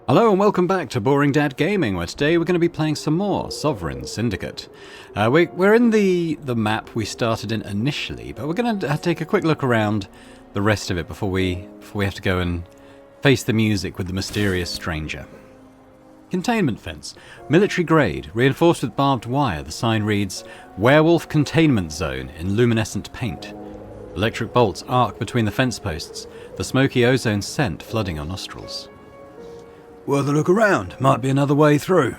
Hello and welcome back to Boring Dad Gaming, where today we're going to be playing some more Sovereign Syndicate. We're in the map we started in initially, but we're going to take a quick look around the rest of it before we have to go and face the music with the mysterious stranger. Containment fence. Military grade, reinforced with barbed wire. The sign reads, Werewolf Containment Zone in luminescent paint. Electric bolts arc between the fence posts, the smoky ozone scent flooding our nostrils. Worth a look around. Might be another way through.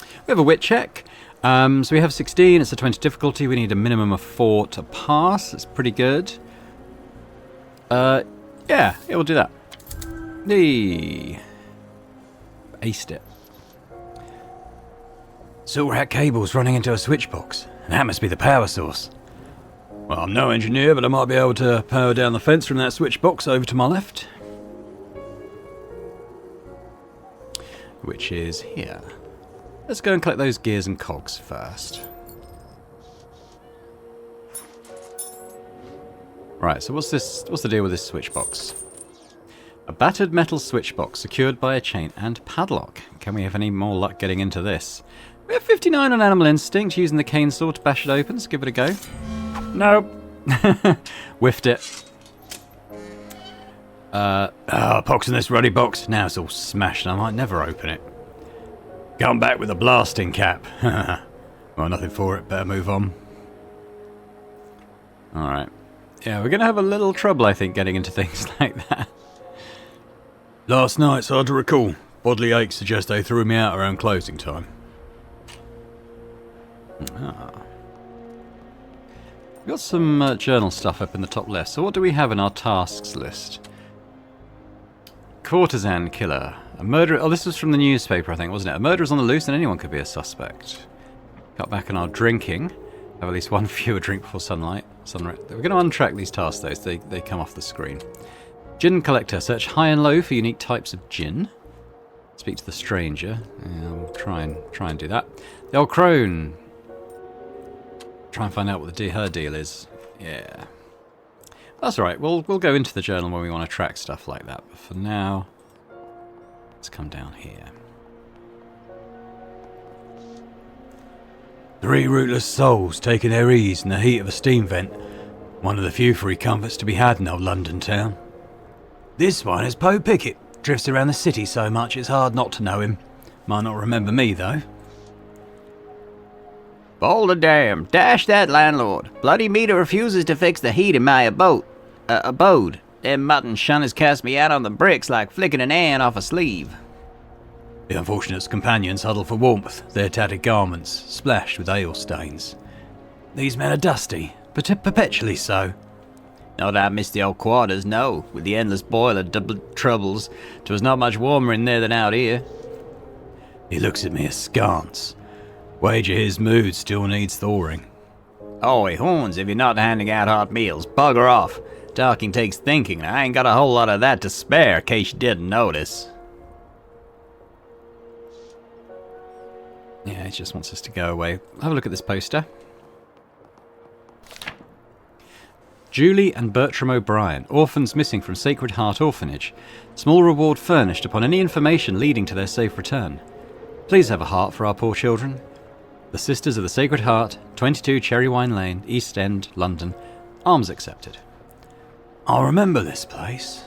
We have a wit check. So we have 16. It's a 20 difficulty. We need a minimum of 4 to pass. It's pretty good. Yeah, we'll do that. Aced it. Silver hat cables running into a switch box. That must be the power source. Well, I'm no engineer, but I might be able to power down the fence from that switch box over to my left. Which is here. Let's go and collect those gears and cogs first. Right, so what's the deal with this switch box? A battered metal switch box secured by a chain and padlock. Can we have any more luck getting into this? We have 59 on Animal Instinct, using the cane saw to bash it open. Let's give it a go. Nope. Whiffed it. Pox in this ruddy box. Now it's all smashed and I might never open it. Come back with a blasting cap. Well, nothing for it. Better move on. Alright. Yeah, we're going to have a little trouble, I think, getting into things like that. Last night's hard to recall. Bodily aches suggest they threw me out around closing time. We've got some journal stuff up in the top left. So what do we have in our tasks list? Courtesan killer. A murderer. Oh, this was from the newspaper, I think, wasn't it? A murderer's on the loose and anyone could be a suspect. Cut back on our drinking. Have at least one fewer drink before sunrise. We're going to untrack these tasks, though, so they come off the screen. Gin collector. Search high and low for unique types of gin. Speak to the stranger. Yeah, we'll try and do that. The old crone. Try and find out what her deal is. Yeah. That's alright, we'll go into the journal when we want to track stuff like that. But for now, let's come down here. 3 rootless souls taking their ease in the heat of a steam vent. One of the few free comforts to be had in old London town. This one is Poe Pickett. Drifts around the city so much it's hard not to know him. Might not remember me, though. Boulder damn, dash that landlord. Bloody meter refuses to fix the heat in my abode. Them mutton shunners cast me out on the bricks like flicking an ant off a sleeve. The unfortunate's companions huddle for warmth, their tattered garments splashed with ale stains. These men are dusty, but perpetually so. Not I miss the old quarters, no. With the endless boiler troubles, 'twas not much warmer in there than out here. He looks at me askance. Wager his mood still needs thawing. Oi, horns, if you're not handing out hot meals, bugger off. Talking takes thinking, and I ain't got a whole lot of that to spare, in case you didn't notice. Yeah, he just wants us to go away. Have a look at this poster. Julie and Bertram O'Brien, orphans missing from Sacred Heart Orphanage. Small reward furnished upon any information leading to their safe return. Please have a heart for our poor children. The Sisters of the Sacred Heart, 22 Cherrywine Lane, East End, London. Arms accepted. I remember this place.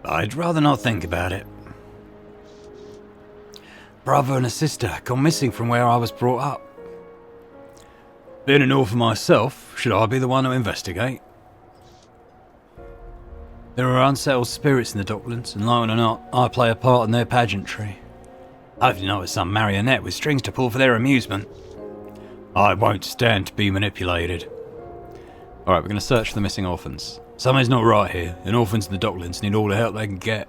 I'd rather not think about it. Brother and a sister gone missing from where I was brought up. Being an orphan myself, should I be the one to investigate? There are unsettled spirits in the Docklands, and like it or not, I play a part in their pageantry. I've noticed some marionette with strings to pull for their amusement. I won't stand to be manipulated. Alright, we're going to search for the missing orphans. Something's not right here, and orphans in the Docklands need all the help they can get.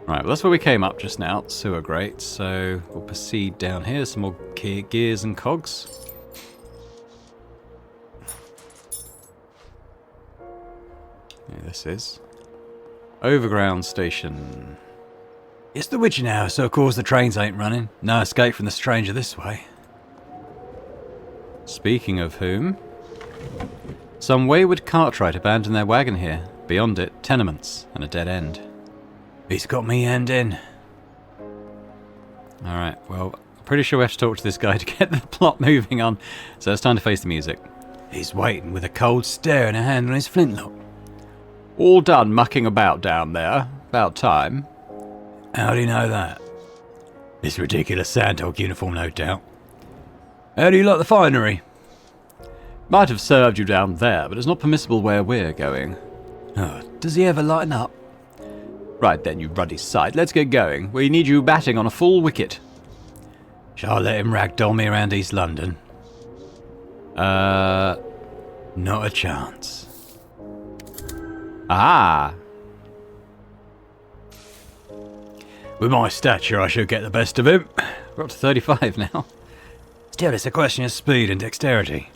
Right, well that's where we came up just now, sewer grate, so we'll proceed down here, some more gears and cogs. Yeah, this is Overground Station. It's the witching hour, so of course the trains ain't running. No escape from the stranger this way. Speaking of whom, some wayward cartwright abandoned their wagon here. Beyond it, tenements and a dead end. He's got me end in. Alright, well, I'm pretty sure we have to talk to this guy to get the plot moving on. So it's time to face the music. He's waiting with a cold stare and a hand on his flintlock. All done mucking about down there. About time. How do you know that? This ridiculous sandhog uniform, no doubt. How do you like the finery? Might have served you down there, but it's not permissible where we're going. Oh, does he ever lighten up? Right then, you ruddy sight. Let's get going. We need you batting on a full wicket. Shall I let him ragdoll me around East London? Not a chance. Ah! With my stature, I should get the best of him. We're up to 35 now. Still, it's a question of speed and dexterity.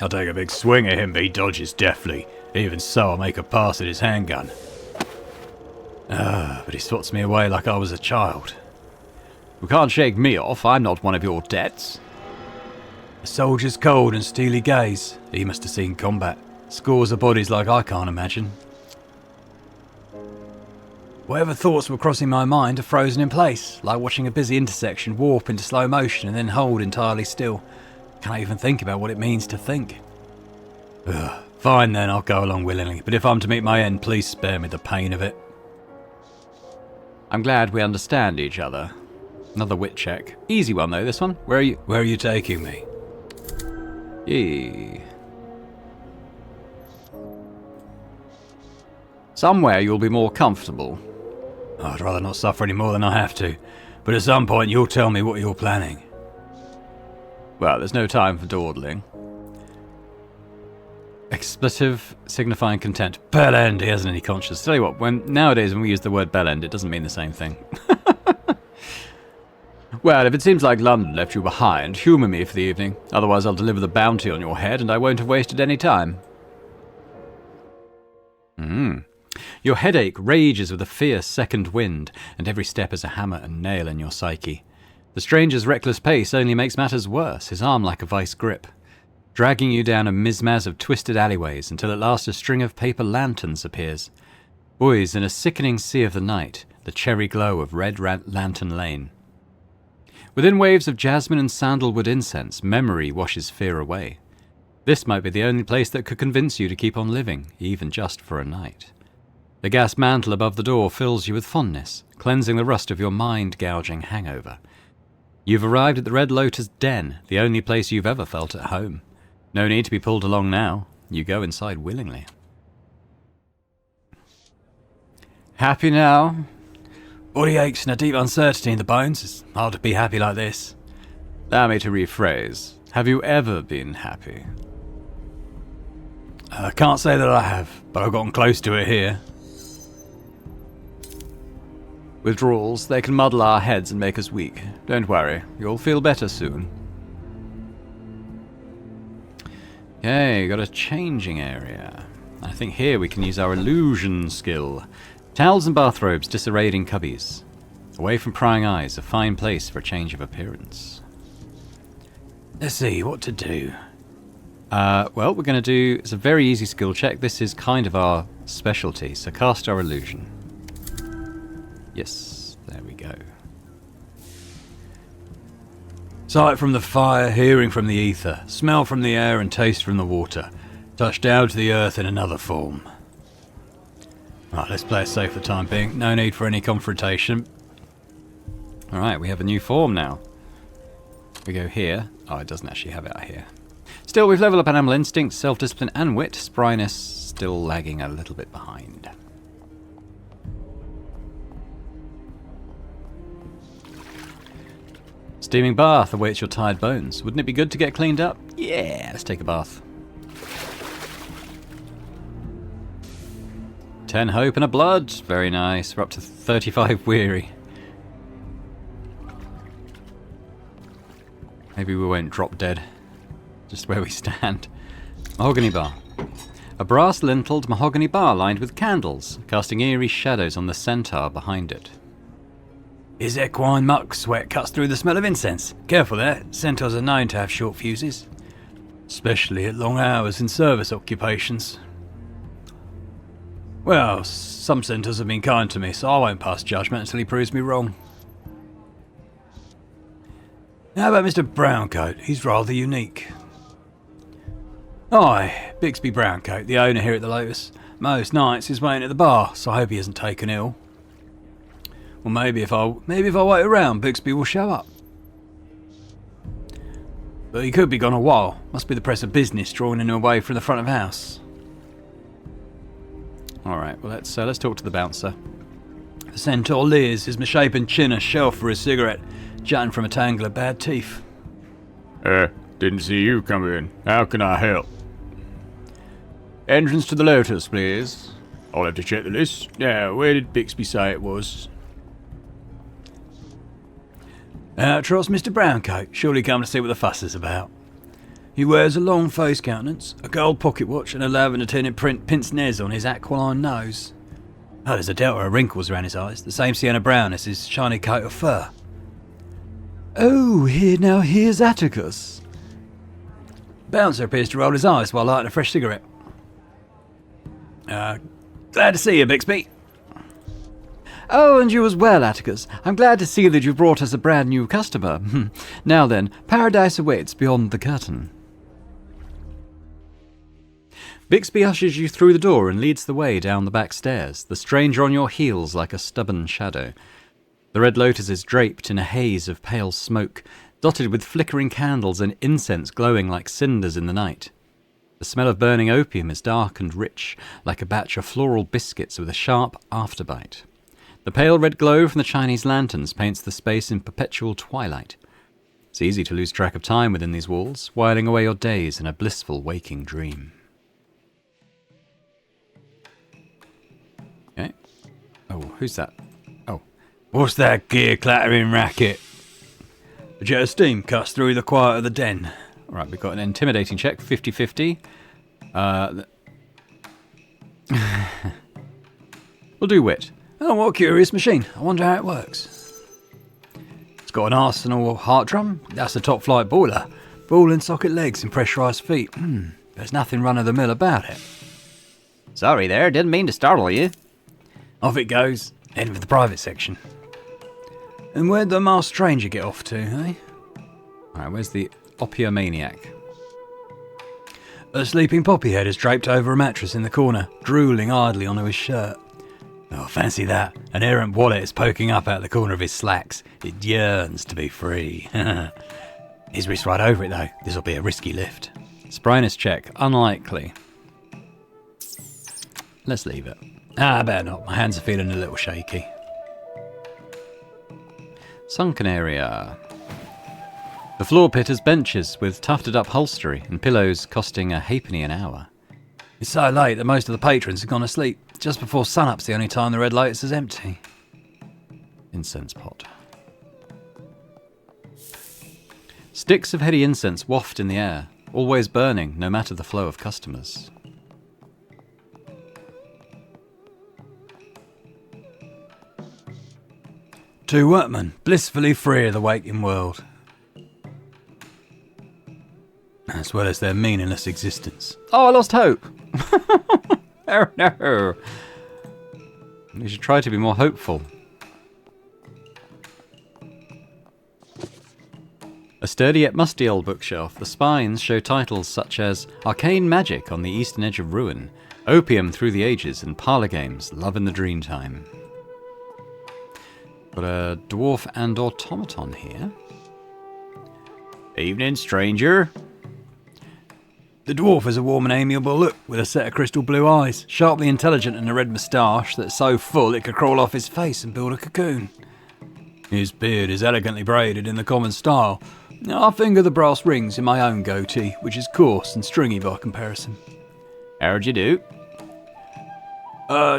I'll take a big swing at him, but he dodges deftly. Even so, I'll make a pass at his handgun. But he swats me away like I was a child. You can't shake me off. I'm not one of your debts. A soldier's cold and steely gaze. He must have seen combat. Scores of bodies like I can't imagine. Whatever thoughts were crossing my mind are frozen in place, like watching a busy intersection warp into slow motion and then hold entirely still. Can't even think about what it means to think. Fine then, I'll go along willingly, but if I'm to meet my end, please spare me the pain of it. I'm glad we understand each other. Another wit check. Easy one though, this one. Where are you taking me? Yee. Somewhere you'll be more comfortable. I'd rather not suffer any more than I have to, but at some point you'll tell me what you're planning. Well, there's no time for dawdling. Expletive signifying content. Bellend, he hasn't any conscience. Tell you what, nowadays when we use the word bellend, it doesn't mean the same thing. Well, if it seems like London left you behind, humour me for the evening. Otherwise I'll deliver the bounty on your head and I won't have wasted any time. Your headache rages with a fierce second wind, and every step is a hammer and nail in your psyche. The stranger's reckless pace only makes matters worse, his arm like a vice grip, dragging you down a mizmaz of twisted alleyways until at last a string of paper lanterns appears. Buoys in a sickening sea of the night, the cherry glow of Red Lantern Lane. Within waves of jasmine and sandalwood incense, memory washes fear away. This might be the only place that could convince you to keep on living, even just for a night. The gas mantle above the door fills you with fondness, cleansing the rust of your mind-gouging hangover. You've arrived at the Red Lotus Den, the only place you've ever felt at home. No need to be pulled along now. You go inside willingly. Happy now? Body aches and a deep uncertainty in the bones. It's hard to be happy like this. Allow me to rephrase. Have you ever been happy? I can't say that I have, but I've gotten close to it here. Withdrawals, they can muddle our heads and make us weak. Don't worry, you'll feel better soon. Okay, got a changing area. I think here we can use our illusion skill. Towels and bathrobes disarrayed in cubbies. Away from prying eyes, a fine place for a change of appearance. Let's see, what to do? Well, we're going to do... It's a very easy skill check. This is kind of our specialty, so cast our illusion. Yes, there we go. Sight from the fire, hearing from the ether, smell from the air and taste from the water. Touch down to the earth in another form. Right, let's play it safe for the time being. No need for any confrontation. Alright, we have a new form now. We go here. Oh, it doesn't actually have it out here. Still, we've leveled up animal instinct, self-discipline and wit. Spryness still lagging a little bit behind. Steaming bath awaits your tired bones. Wouldn't it be good to get cleaned up? Yeah, let's take a bath. 10 hope and a blood. Very nice. We're up to 35 weary. Maybe we won't drop dead. Just where we stand. Mahogany bar. A brass-lintled mahogany bar lined with candles, casting eerie shadows on the centaur behind it. His equine muck sweat cuts through the smell of incense. Careful there, centaurs are known to have short fuses. Especially at long hours in service occupations. Well, some centres have been kind to me, so I won't pass judgment until he proves me wrong. How about Mr. Browncoat? He's rather unique. Hi, Bixby Browncoat, the owner here at the Lotus. Most nights he's waiting at the bar, so I hope he isn't taken ill. Well, maybe if I wait around, Bixby will show up. But he could be gone a while. Must be the press of business drawing him away from the front of house. Alright, well let's talk to the bouncer. The centaur leers, his misshapen chin a shelf for his cigarette, jutting from a tangle of bad teeth. Didn't see you come in. How can I help? Entrance to the Lotus, please. I'll have to check the list. Now, where did Bixby say it was? Trust Mr. Browncoat. Surely come to see what the fuss is about. He wears a long-faced countenance, a gold pocket watch, and a lavender tinted print pince-nez on his aquiline nose. Oh, there's a delta of wrinkles around his eyes, the same sienna brown as his shiny coat of fur. Oh, here's Atticus. Bouncer appears to roll his eyes while lighting a fresh cigarette. Glad to see you, Bixby. Oh, and you as well, Atticus. I'm glad to see that you've brought us a brand new customer. Now then, paradise awaits beyond the curtain. Bixby ushers you through the door and leads the way down the back stairs, the stranger on your heels like a stubborn shadow. The Red Lotus is draped in a haze of pale smoke, dotted with flickering candles and incense glowing like cinders in the night. The smell of burning opium is dark and rich, like a batch of floral biscuits with a sharp afterbite. The pale red glow from the Chinese lanterns paints the space in perpetual twilight. It's easy to lose track of time within these walls, whiling away your days in a blissful waking dream. Okay. Oh, who's that? Oh. What's that gear clattering racket? A jet of steam cuts through the quiet of the den. Right, we've got an intimidating check, 50-50. We'll do wit. Oh, what a curious machine. I wonder how it works. It's got an arsenal heart drum. That's a top-flight boiler. Ball and socket legs and pressurised feet. There's nothing run-of-the-mill about it. Sorry there, didn't mean to startle you. Off it goes. Heading for the private section. And where'd the masked stranger get off to, eh? Alright, where's the opiomaniac? A sleeping poppyhead is draped over a mattress in the corner, drooling idly onto his shirt. Oh, fancy that. An errant wallet is poking up out the corner of his slacks. It yearns to be free. His wrist right over it, though. This'll be a risky lift. Spryness check, unlikely. Let's leave it. I better not. My hands are feeling a little shaky. Sunken area. The floor pit has benches with tufted upholstery and pillows costing a halfpenny an hour. It's so late that most of the patrons have gone to sleep. Just before sunup's the only time the Red Lotus is empty. Incense pot. Sticks of heady incense waft in the air, always burning no matter the flow of customers. Two workmen, blissfully free of the waking world. As well as their meaningless existence. Oh, I lost hope! Oh no! You should try to be more hopeful. A sturdy yet musty old bookshelf, the spines show titles such as Arcane Magic on the Eastern Edge of Ruin, Opium Through the Ages, and Parlour Games, Love in the Dreamtime. Got a dwarf and automaton here. Evening, stranger. The dwarf has a warm and amiable look, with a set of crystal blue eyes, sharply intelligent and a red moustache that's so full it could crawl off his face and build a cocoon. His beard is elegantly braided in the common style. I finger the brass rings in my own goatee, which is coarse and stringy by comparison. How'd you do?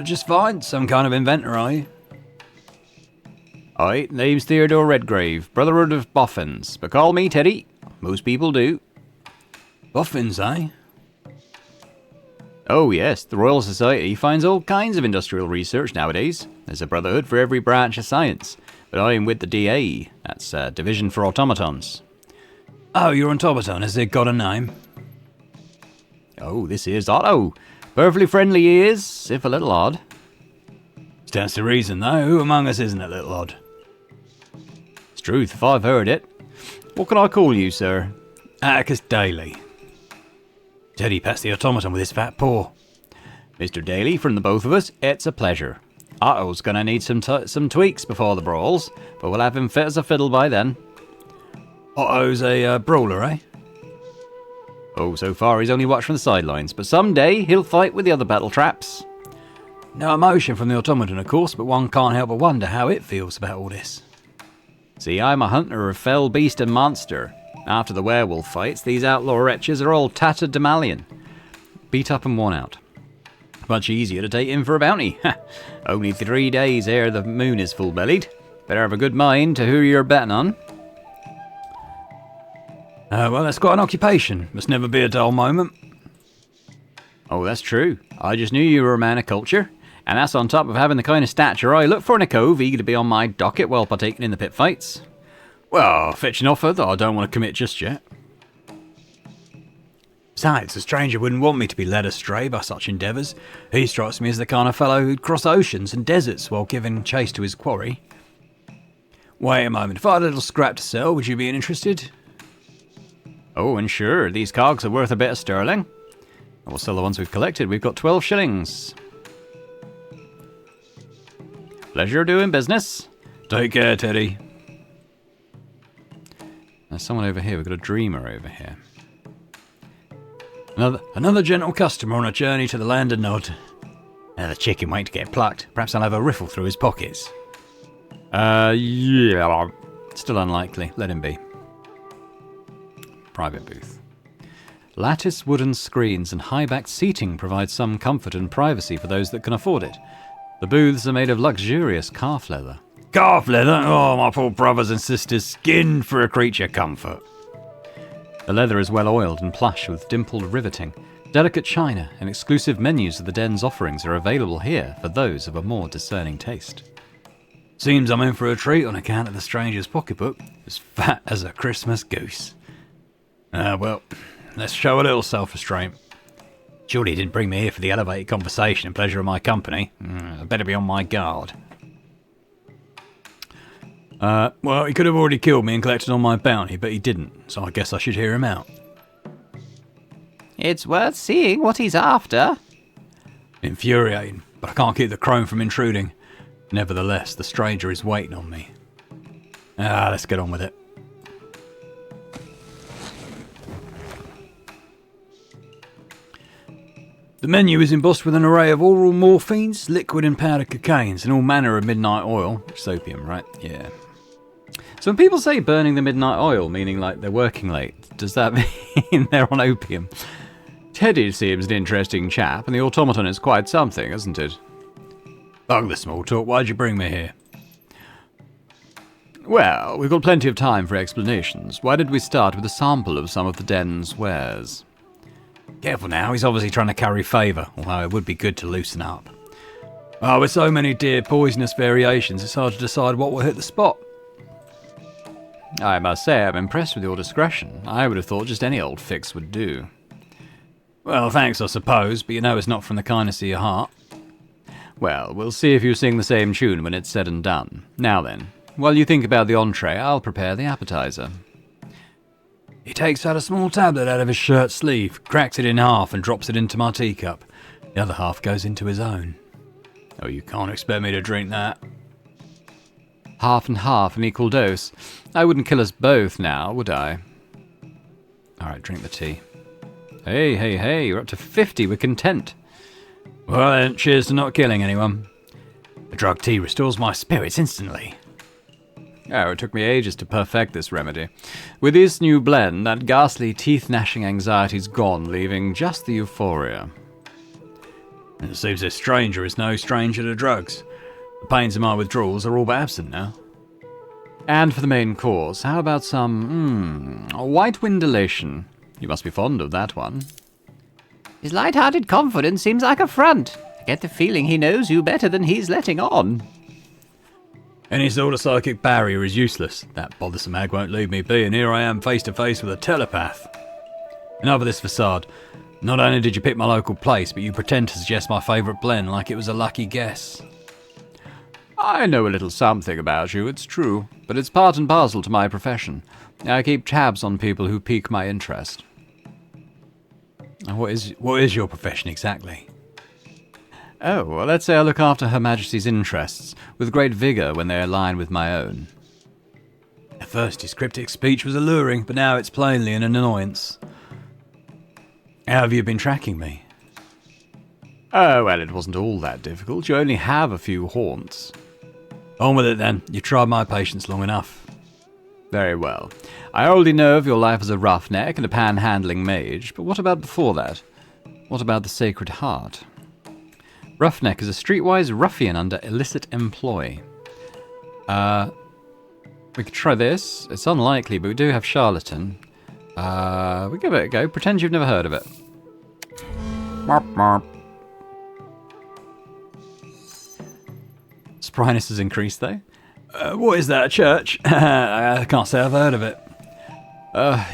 Just fine. Some kind of inventor, are you? Aye, name's Theodore Redgrave, Brotherhood of Boffins, but call me Teddy. Most people do. Boffins, eh? Oh yes, the Royal Society finds all kinds of industrial research nowadays. There's a brotherhood for every branch of science. But I'm with the DA, that's Division for Automatons. Oh, your automaton, has it got a name? Oh, this is Otto. Perfectly friendly he is, if a little odd. Stands to reason, though. Who among us isn't a little odd? It's truth, if I've heard it. What can I call you, sir? Atticus Daley. Teddy pats the automaton with his fat paw. Mr. Daley, from the both of us, it's a pleasure. Otto's gonna need some tweaks before the brawls, but we'll have him fit as a fiddle by then. Otto's a brawler, eh? Oh, so far he's only watched from the sidelines, but someday he'll fight with the other battle traps. No emotion from the automaton, of course, but one can't help but wonder how it feels about all this. See, I'm a hunter of fell beast and monster. After the werewolf fights, these outlaw wretches are all tattered to malleon. Beat up and worn out. Much easier to take in for a bounty. Only 3 days ere the moon is full-bellied. Better have a good mind to who you're betting on. Well, that's quite an occupation. Must never be a dull moment. Oh, that's true. I just knew you were a man of culture. And that's on top of having the kind of stature I look for in a cove, eager to be on my docket while partaking in the pit fights. Well, fetch an offer that I don't want to commit just yet. Besides, a stranger wouldn't want me to be led astray by such endeavours. He strikes me as the kind of fellow who'd cross oceans and deserts while giving chase to his quarry. Wait a moment, if I had a little scrap to sell, would you be interested? Oh, and sure, these cogs are worth a bit of sterling. We'll sell the ones we've collected. We've got 12 shillings. Pleasure doing business. Take care, Teddy. There's someone over here. We've got a dreamer over here. Another gentle customer on a journey to the land of Nod. Another chicken waiting to get plucked. Perhaps I'll have a riffle through his pockets. Yeah. Still unlikely. Let him be. Private booth. Lattice wooden screens and high-backed seating provide some comfort and privacy for those that can afford it. The booths are made of luxurious calf leather. Calf leather? Oh, my poor brothers and sisters, skinned for a creature comfort. The leather is well oiled and plush with dimpled riveting. Delicate china and exclusive menus of the den's offerings are available here for those of a more discerning taste. Seems I'm in for a treat on account of the stranger's pocketbook, as fat as a Christmas goose. Well, let's show a little self-restraint. Surely he didn't bring me here for the elevated conversation and pleasure of my company. I'd better be on my guard. Well, he could have already killed me and collected on my bounty, but he didn't, so I guess I should hear him out. It's worth seeing what he's after. Infuriating, but I can't keep the crone from intruding. Nevertheless, the stranger is waiting on me. Let's get on with it. The menu is embossed with an array of oral morphines, liquid and powdered cocaines, and all manner of midnight oil. It's opium, right? Yeah. So when people say burning the midnight oil, meaning like they're working late, does that mean they're on opium? Teddy seems an interesting chap, and the automaton is quite something, isn't it? Bug the small talk, why'd you bring me here? Well, we've got plenty of time for explanations. Why did we start with a sample of some of the den's wares? Careful now, he's obviously trying to curry favour, although it would be good to loosen up. Oh, with so many dear poisonous variations, it's hard to decide what will hit the spot. I must say I'm impressed with your discretion. I would have thought just any old fix would do. Well, thanks, I suppose, but you know it's not from the kindness of your heart. Well, we'll see if you sing the same tune when it's said and done. Now then, while you think about the entree, I'll prepare the appetizer. He takes out a small tablet out of his shirt sleeve, cracks it in half and drops it into my teacup. The other half goes into his own. Oh, you can't expect me to drink that. Half and half, an equal dose. I wouldn't kill us both now, would I? Alright, drink the tea. Hey, you're up to 50, we're content. Well then, cheers to not killing anyone. The drug tea restores my spirits instantly. Oh, it took me ages to perfect this remedy. With this new blend, that ghastly teeth-gnashing anxiety's gone, leaving just the euphoria. It seems this stranger is no stranger to drugs. The pains of my withdrawals are all but absent now. And for the main course, how about some, white wind elation? You must be fond of that one. His light-hearted confidence seems like a front. I get the feeling he knows you better than he's letting on. Any sort of psychic barrier is useless. That bothersome hag won't leave me be, and here I am face to face with a telepath. Enough of this facade. Not only did you pick my local place, but you pretend to suggest my favourite blend like it was a lucky guess. I know a little something about you, it's true, but it's part and parcel to my profession. I keep tabs on people who pique my interest. And what is your profession exactly? Oh, well, let's say I look after Her Majesty's interests, with great vigour when they align with my own. At first his cryptic speech was alluring, but now it's plainly an annoyance. How have you been tracking me? Oh, well, it wasn't all that difficult. You only have a few haunts. On with it then. You've tried my patience long enough. Very well. I already know of your life as a roughneck and a panhandling mage, but what about before that? What about the Sacred Heart? Roughneck is a streetwise ruffian under illicit employ. We could try this. It's unlikely, but we do have Charlatan. We give it a go. Pretend you've never heard of it. Marp, marp. Spryness has increased, though. What is that, a church? I can't say I've heard of it.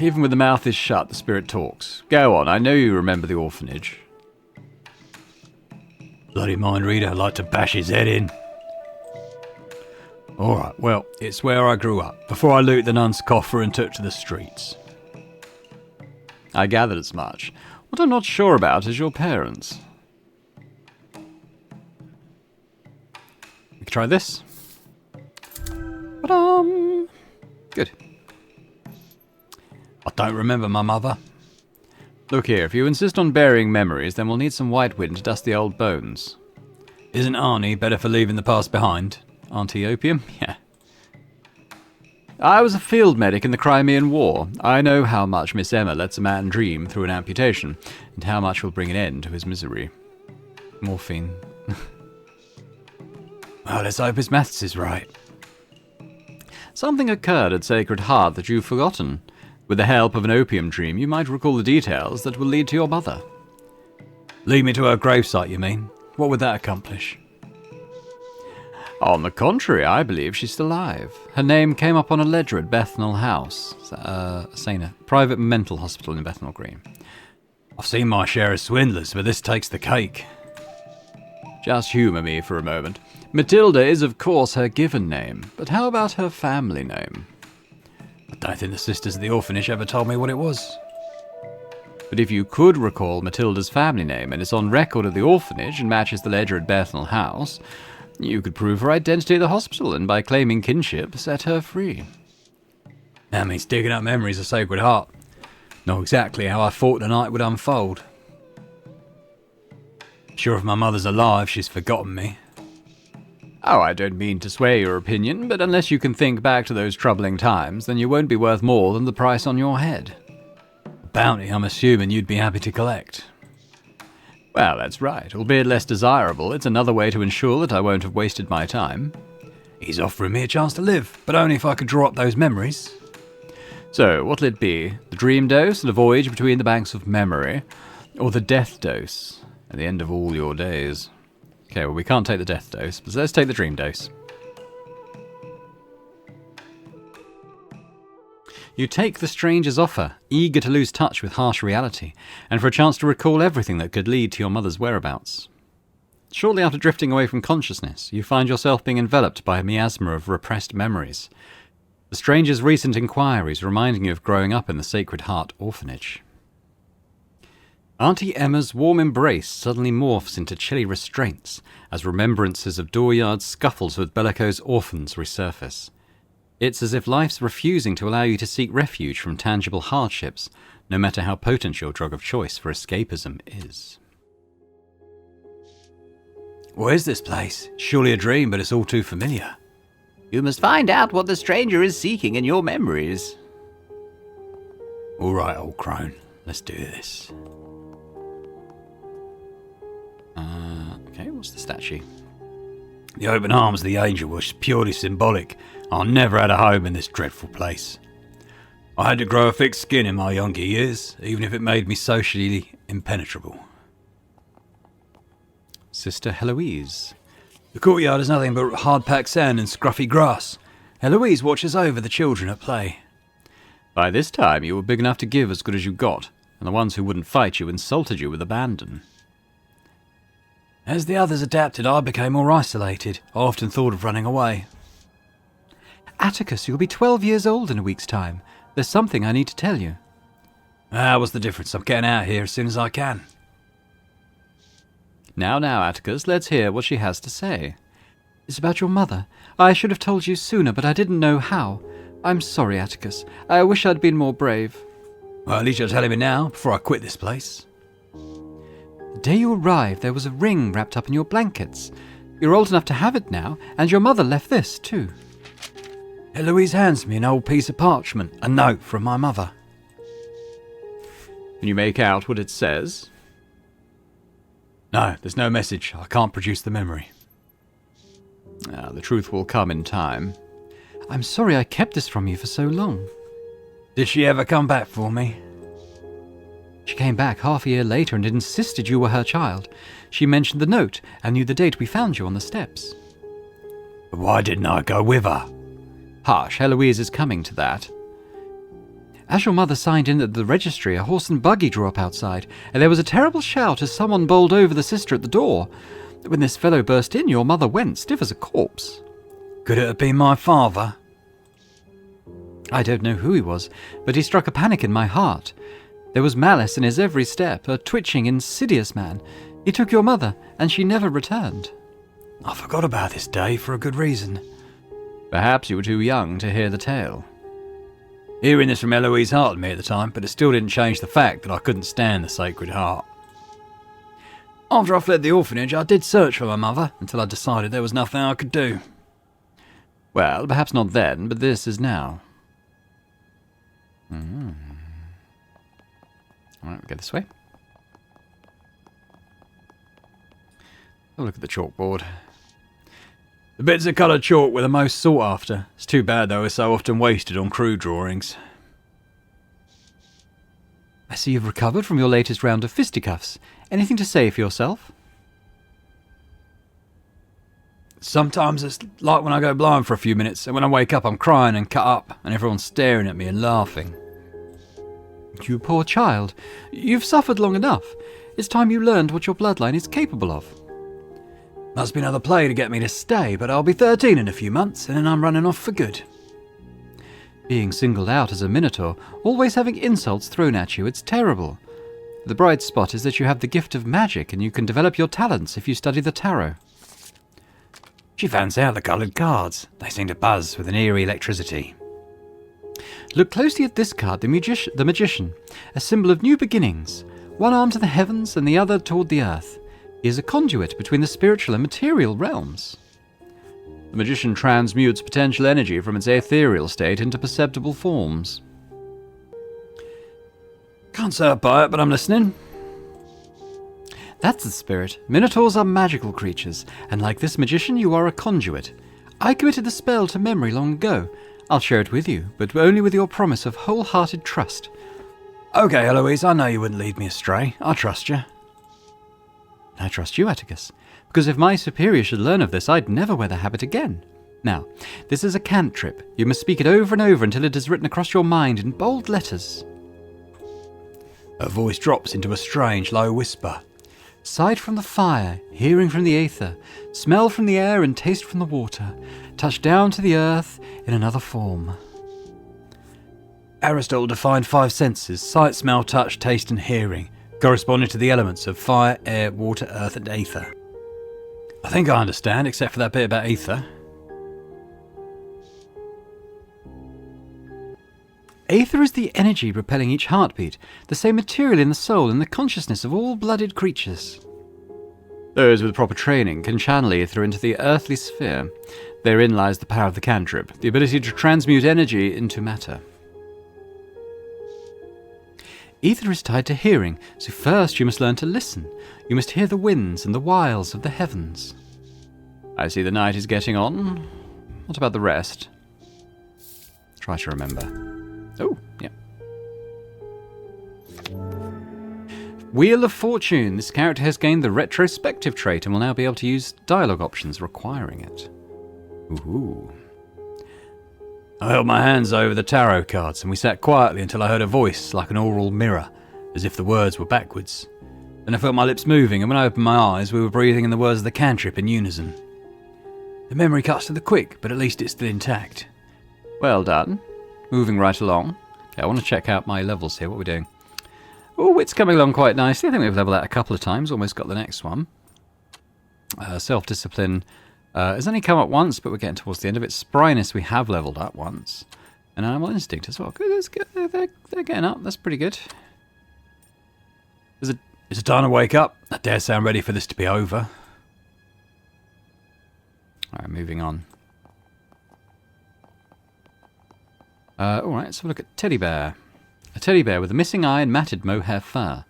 Even with the mouth is shut, the spirit talks. Go on, I know you remember the orphanage. Bloody mind reader, I'd like to bash his head in. Alright, well, it's where I grew up, before I looted the nun's coffer and took to the streets. I gathered as much. What I'm not sure about is your parents. We could try this. Good. I don't remember my mother. Look here, if you insist on burying memories, then we'll need some white wind to dust the old bones. Isn't Arnie better for leaving the past behind? Auntie Opium? Yeah. I was a field medic in the Crimean War. I know how much Miss Emma lets a man dream through an amputation, and how much will bring an end to his misery. Morphine. Well, let's hope his maths is right. Something occurred at Sacred Heart that you've forgotten. With the help of an opium dream, you might recall the details that will lead to your mother. Lead me to her gravesite, you mean? What would that accomplish? On the contrary, I believe she's still alive. Her name came up on a ledger at Bethnal House, Sana, private mental hospital in Bethnal Green. I've seen my share of swindlers, but this takes the cake. Just humour me for a moment. Matilda is, of course, her given name, but how about her family name? I don't think the sisters of the orphanage ever told me what it was. But if you could recall Matilda's family name, and it's on record at the orphanage and matches the ledger at Bethnal House, you could prove her identity at the hospital, and by claiming kinship, set her free. That means digging up memories of Sacred Heart. Not exactly how I thought the night would unfold. Sure, if my mother's alive, she's forgotten me. Oh, I don't mean to sway your opinion, but unless you can think back to those troubling times, then you won't be worth more than the price on your head. Bounty, I'm assuming you'd be happy to collect. Well, that's right. Albeit less desirable, it's another way to ensure that I won't have wasted my time. He's offering me a chance to live, but only if I could draw up those memories. So, what'll it be? The dream dose and a voyage between the banks of memory? Or the death dose at the end of all your days? Okay, well, we can't take the death dose, but let's take the dream dose. You take the stranger's offer, eager to lose touch with harsh reality, and for a chance to recall everything that could lead to your mother's whereabouts. Shortly after drifting away from consciousness, you find yourself being enveloped by a miasma of repressed memories. The stranger's recent inquiries reminding you of growing up in the Sacred Heart orphanage. Auntie Emma's warm embrace suddenly morphs into chilly restraints as remembrances of dooryard scuffles with bellicose orphans resurface. It's as if life's refusing to allow you to seek refuge from tangible hardships, no matter how potent your drug of choice for escapism is. What is this place? Surely a dream, but it's all too familiar. You must find out what the stranger is seeking in your memories. All right, old crone. Let's do this. Okay, what's the statue? The open arms of the angel was purely symbolic. I never had a home in this dreadful place. I had to grow a thick skin in my younger years, even if it made me socially impenetrable. Sister Heloise. The courtyard is nothing but hard-packed sand and scruffy grass. Heloise watches over the children at play. By this time, you were big enough to give as good as you got. and the ones who wouldn't fight you insulted you with abandon. As the others adapted, I became more isolated. I often thought of running away. Atticus, you'll be 12 years old in a week's time. There's something I need to tell you. What's the difference? I'm getting out of here as soon as I can. Now, Atticus, let's hear what she has to say. It's about your mother. I should have told you sooner, but I didn't know how. I'm sorry, Atticus. I wish I'd been more brave. Well, at least you're telling me now, before I quit this place. The day you arrived, there was a ring wrapped up in your blankets. You're old enough to have it now, and your mother left this, too. Eloise hands me an old piece of parchment, a note from my mother. Can you make out what it says? No, there's no message. I can't produce the memory. The truth will come in time. I'm sorry I kept this from you for so long. Did she ever come back for me? She came back half a year later and insisted you were her child. She mentioned the note and knew the date we found you on the steps. But why didn't I go with her? Hush, Eloise is coming to that. As your mother signed in at the registry, a horse and buggy drew up outside, and there was a terrible shout as someone bowled over the sister at the door. When this fellow burst in, your mother went stiff as a corpse. Could it have been my father? I don't know who he was, but he struck a panic in my heart. There was malice in his every step, a twitching, insidious man. He took your mother, and she never returned. I forgot about this day for a good reason. Perhaps you were too young to hear the tale. Hearing this from Eloise heartened me at the time, but it still didn't change the fact that I couldn't stand the Sacred Heart. After I fled the orphanage, I did search for my mother, until I decided there was nothing I could do. Well, perhaps not then, but this is now. All right, we'll go this way. Have a look at the chalkboard. The bits of coloured chalk were the most sought after. It's too bad though, it's so often wasted on crude drawings. I see you've recovered from your latest round of fisticuffs. Anything to say for yourself? Sometimes it's like when I go blind for a few minutes, and when I wake up I'm crying and cut up, and everyone's staring at me and laughing. You poor child. You've suffered long enough. It's time you learned what your bloodline is capable of. Must be another play to get me to stay, but I'll be 13 in a few months, and then I'm running off for good. Being singled out as a minotaur, always having insults thrown at you, it's terrible. The bright spot is that you have the gift of magic, and you can develop your talents if you study the tarot. She fans out the coloured cards. They seem to buzz with an eerie electricity. Look closely at this card, the magician, a symbol of new beginnings, one arm to the heavens and the other toward the earth. He is a conduit between the spiritual and material realms. The magician transmutes potential energy from its ethereal state into perceptible forms. Can't say I buy it, but I'm listening. That's the spirit. Minotaurs are magical creatures, and like this magician, you are a conduit. I committed the spell to memory long ago. I'll share it with you, but only with your promise of wholehearted trust. Okay, Eloise, I know you wouldn't lead me astray. I trust you. I trust you, Atticus, because if my superior should learn of this, I'd never wear the habit again. Now, this is a cantrip. You must speak it over and over until it is written across your mind in bold letters. Her voice drops into a strange, low whisper. Sight from the fire, hearing from the aether, smell from the air and taste from the water, touch down to the earth in another form. Aristotle defined 5 senses: sight, smell, touch, taste and hearing, corresponding to the elements of fire, air, water, earth and aether. I think I understand, except for that bit about aether. Aether is the energy propelling each heartbeat, the same material in the soul and the consciousness of all blooded creatures. Those with proper training can channel aether into the earthly sphere. Therein lies the power of the cantrip, the ability to transmute energy into matter. Ether is tied to hearing, so first you must learn to listen. You must hear the winds and the wiles of the heavens. I see the night is getting on. What about the rest? Try to remember. Oh, yeah. Wheel of Fortune. This character has gained the retrospective trait and will now be able to use dialogue options requiring it. Ooh. I held my hands over the tarot cards and we sat quietly until I heard a voice like an oral mirror. as if the words were backwards. Then I felt my lips moving, and when I opened my eyes, we were breathing in the words of the cantrip in unison. The memory cuts to the quick, but at least it's still intact. Well done. Moving right along. Okay, I want to check out my levels here. What are we doing? Oh, it's coming along quite nicely. I think we've leveled that a couple of times. Almost got the next one. Self-discipline has only come up once, but we're getting towards the end of it. Spryness we have leveled up once. And animal instinct as well. Good, that's good. They're getting up. That's pretty good. Is it time to wake up? I dare say I'm ready for this to be over. Alright, moving on. Alright, let's have a look at Teddy Bear. A teddy bear with a missing eye and matted mohair fur.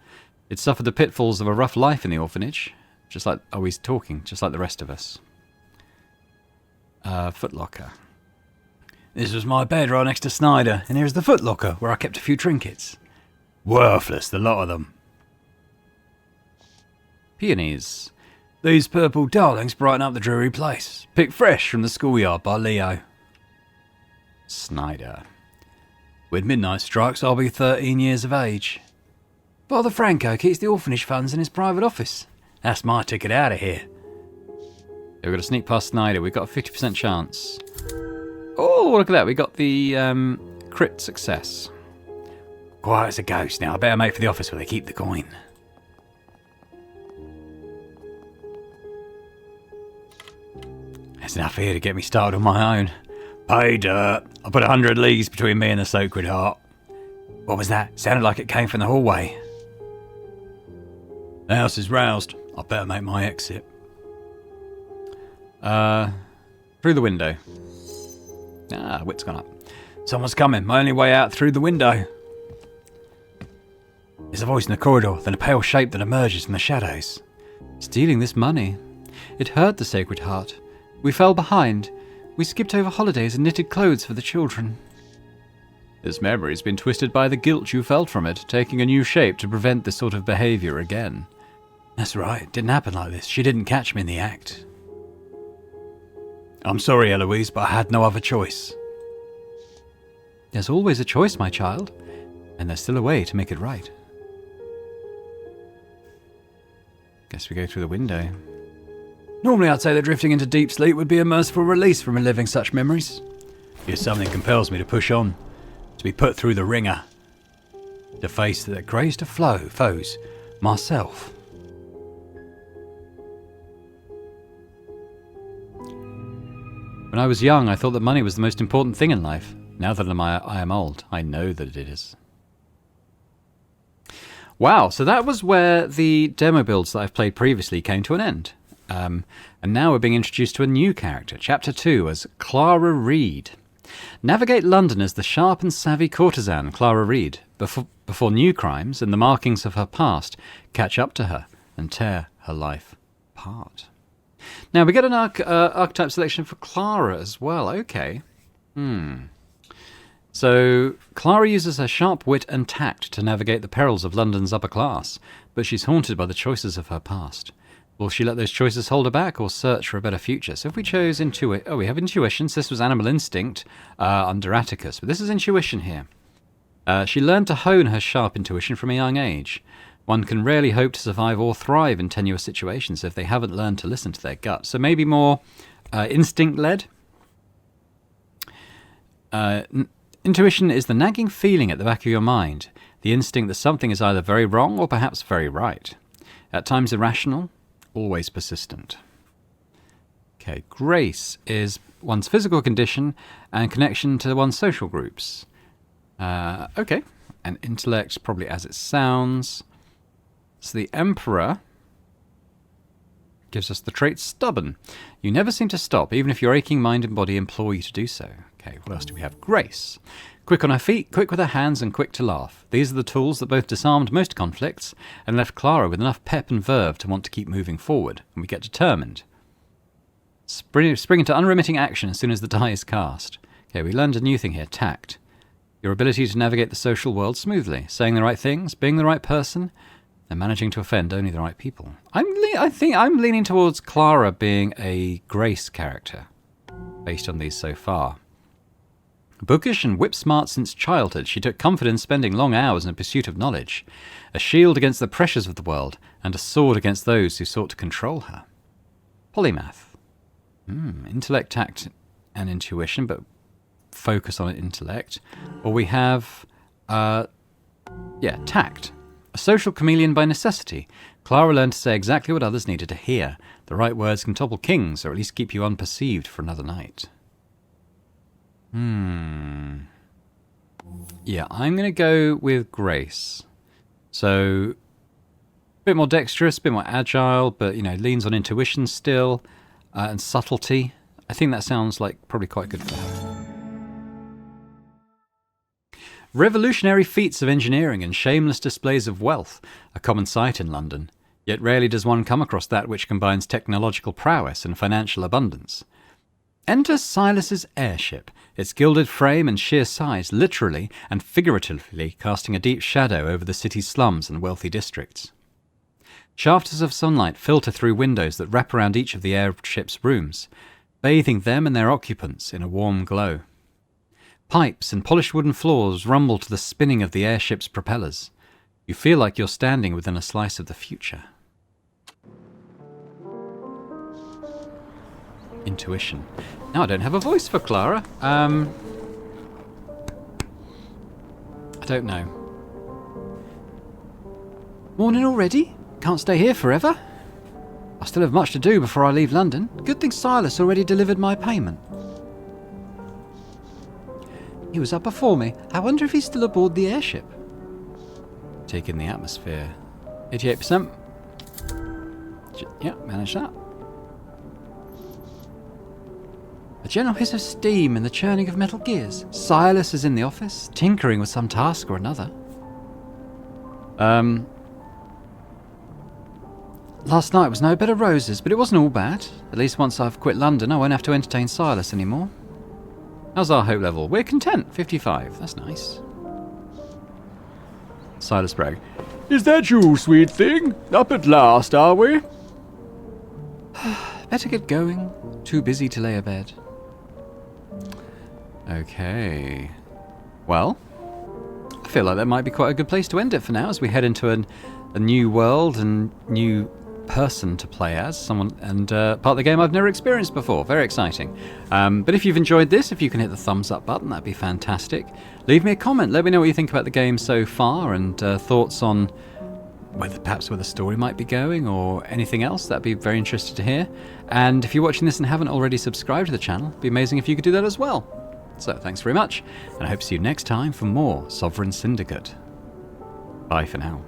It suffered the pitfalls of a rough life in the orphanage. Just like, oh, he's talking, just like the rest of us. Footlocker. This was my bed right next to Snyder, and here's the footlocker where I kept a few trinkets. Worthless, the lot of them. Peonies. These purple darlings brighten up the dreary place. Picked fresh from the schoolyard by Leo. Snyder. With midnight strikes, I'll be 13 years of age. Father Franco keeps the orphanage funds in his private office. That's my ticket out of here. We've got to sneak past Snyder. We've got a 50% chance. Oh, look at that. We got the crit success. Quiet as a ghost now. I better make for the office where they keep the coin. There's enough here to get me started on my own. Pay dirt. I put 100 leagues between me and the Sacred Heart. What was that? Sounded like it came from the hallway. The house is roused. I better make my exit. Through the window. Ah, wit's gone up. Someone's coming. My only way out through the window. There's a voice in the corridor, then a pale shape that emerges from the shadows. Stealing this money. It hurt the Sacred Heart. We fell behind. We skipped over holidays and knitted clothes for the children. This memory's been twisted by the guilt you felt from it, taking a new shape to prevent this sort of behaviour again. That's right. It didn't happen like this. She didn't catch me in the act. I'm sorry, Eloise, but I had no other choice. There's always a choice, my child, and there's still a way to make it right. Guess we go through the window. Normally I'd say that drifting into deep sleep would be a merciful release from reliving such memories. Yet something compels me to push on, to be put through the ringer, to face the greatest of foes, myself. When I was young, I thought that money was the most important thing in life. Now that I am old, I know that it is. Wow, so that was where the demo builds that I've played previously came to an end. And now we're being introduced to a new character, Chapter 2, as Clara Reed. Navigate London as the sharp and savvy courtesan Clara Reed, before new crimes and the markings of her past catch up to her and tear her life apart. Now, we get an archetype selection for Clara as well. Okay. So, Clara uses her sharp wit and tact to navigate the perils of London's upper class, but she's haunted by the choices of her past. Will she let those choices hold her back or search for a better future? So if we chose intuition... Oh, we have intuition. So this was animal instinct under Atticus, but this is intuition here. She learned to hone her sharp intuition from a young age. One can rarely hope to survive or thrive in tenuous situations if they haven't learned to listen to their gut. So maybe more instinct-led. Intuition is the nagging feeling at the back of your mind, the instinct that something is either very wrong or perhaps very right. At times irrational, always persistent. Okay, grace is one's physical condition and connection to one's social groups. Okay, and intellect, probably as it sounds. So the Emperor gives us the trait stubborn. You never seem to stop, even if your aching mind and body implore you to do so. Okay, what else do we have? Grace. Quick on her feet, quick with her hands, and quick to laugh. These are the tools that both disarmed most conflicts and left Clara with enough pep and verve to want to keep moving forward, and we get determined. Spring into unremitting action as soon as the die is cast. Okay, we learned a new thing here, tact. Your ability to navigate the social world smoothly, saying the right things, being the right person, and managing to offend only the right people. I think I'm leaning towards Clara being a grace character, based on these so far. Bookish and whip-smart since childhood, she took comfort in spending long hours in pursuit of knowledge, a shield against the pressures of the world, and a sword against those who sought to control her. Polymath. Intellect, tact, and intuition, but focus on intellect. Or we have, tact. A social chameleon by necessity. Clara learned to say exactly what others needed to hear. The right words can topple kings, or at least keep you unperceived for another night. Yeah, I'm going to go with Grace. So, a bit more dexterous, a bit more agile, but, leans on intuition still, and subtlety. I think that sounds like probably quite good for her. Revolutionary feats of engineering and shameless displays of wealth, a common sight in London. Yet rarely does one come across that which combines technological prowess and financial abundance. Enter Silas's airship, its gilded frame and sheer size literally and figuratively casting a deep shadow over the city's slums and wealthy districts. Shafts of sunlight filter through windows that wrap around each of the airship's rooms, bathing them and their occupants in a warm glow. Pipes and polished wooden floors rumble to the spinning of the airship's propellers. You feel like you're standing within a slice of the future. Intuition. Now I don't have a voice for Clara. I don't know. Morning already? Can't stay here forever. I still have much to do before I leave London. Good thing Silas already delivered my payment. He was up before me. I wonder if he's still aboard the airship. Take in the atmosphere. 88%. Yeah, manage that. A gentle hiss of steam and the churning of metal gears. Silas is in the office, tinkering with some task or another. Last night was no bed of roses, but it wasn't all bad. At least once I've quit London, I won't have to entertain Silas anymore. How's our hope level? We're content, 55. That's nice. Silas brag. Is that you, sweet thing? Up at last, are we? Better get going. Too busy to lay abed. Okay. Well, I feel like that might be quite a good place to end it for now as we head into a new world and new person to play as, someone, and part of the game I've never experienced before. Very exciting. But if you've enjoyed this, if you can hit the thumbs up button, that'd be fantastic. Leave me a comment. Let me know what you think about the game so far and thoughts on perhaps where the story might be going or anything else. That'd be very interested to hear. And if you're watching this and haven't already subscribed to the channel, it'd be amazing if you could do that as well. So thanks very much, and I hope to see you next time for more Sovereign Syndicate. Bye for now.